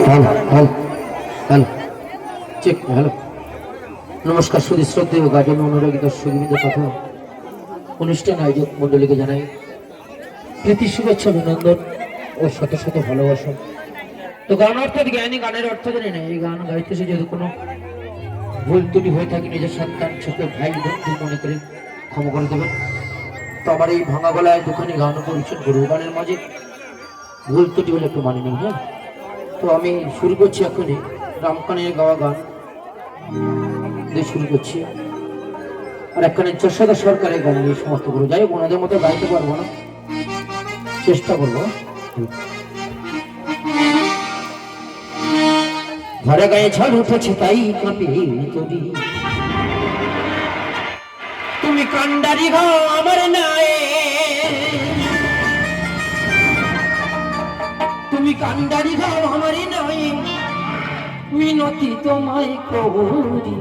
Hello hello hello check hello নমস্কার সুধী শ্রদ্ধেয় গাজন অনুরাগী দর্শকবৃন্দ কথা অনুষ্ঠান আয়োজক মন্ডলীকে জানাই প্রীতি শুভেচ্ছা অভিনন্দন ও শত শত ভালোবাসা। তো গান অর্থাৎ জ্ঞানী, গানের অর্থ জানি না। এই গান গাইতেছে যদি কোনো ভুল ত্রুটি হয়ে থাকে নিজের সন্তান ছোট ভাই বন্ধু মনে করে ক্ষমা করে দেবেন। তো আমার এই ভাঙা গলায় দুখানি গান পরিবেশন করবো, গানের মাঝে ভুল ত্রুটি হলে একটু মানি নেই। হ্যাঁ, তো আমি শুরু করছি এখনই রামকানের গাওয়া গান দিয়ে শুরু করছি। আর একখানে যশোদা সরকারের গান নিয়ে সমাপ্ত করবো। যাই হোক, ওনাদের মতো গাইতে পারবো না, চেষ্টা করবো। ঘরে গায়ে ঝড় উঠেছে তাই কাঁপে তরি, তুমি কান্ডারি গো আমার নাই, তুমি কান্ডারি গো আমার নাই, মিনতি তোমায় করি।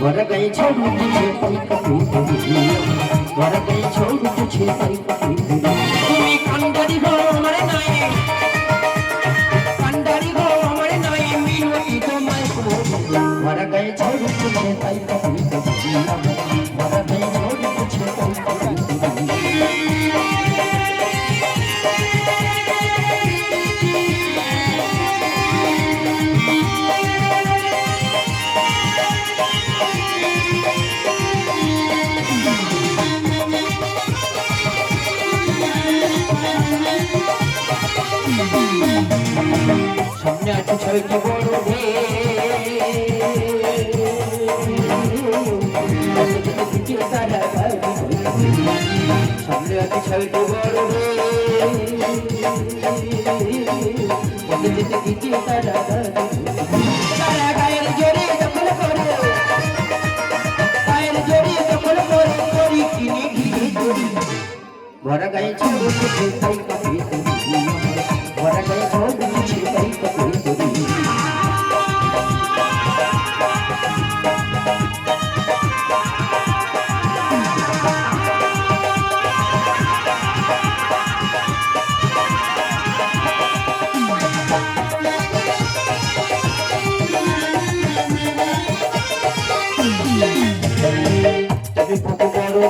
ঘরে গায়ে ঝড় উঠেছে তাই কাঁপে তরি, ঘরে গায়ে ঝড় উঠেছে তাই কাঁপে তরি, তুমি কান্ডারি গো আমার নাই, কান্ডারি গো আমার নাই, মিনতি তোমায় করি। ঘরে গায়ে ঝড় উঠেছে তাই কাঁপে তরি, ঘরে গায়ে ঝড় উঠেছে তাই কাঁপে তরি। সামনে আছে ছয়টি বড় সামনে আছে ছয়টি বড় তারা গায়ের জোরে দখল করে, গায়ের জোরে দখল করে করি কিনে ঘিরে চড়ি। ঘরে গায়ে ঝড় উঠেছে তাই কাঁপে তরি, ঘরে গায়ে ঝড় উঠেছে তাই কাঁপে তরি। তবে কত বড়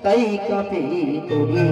তাই কাঁপে তরি।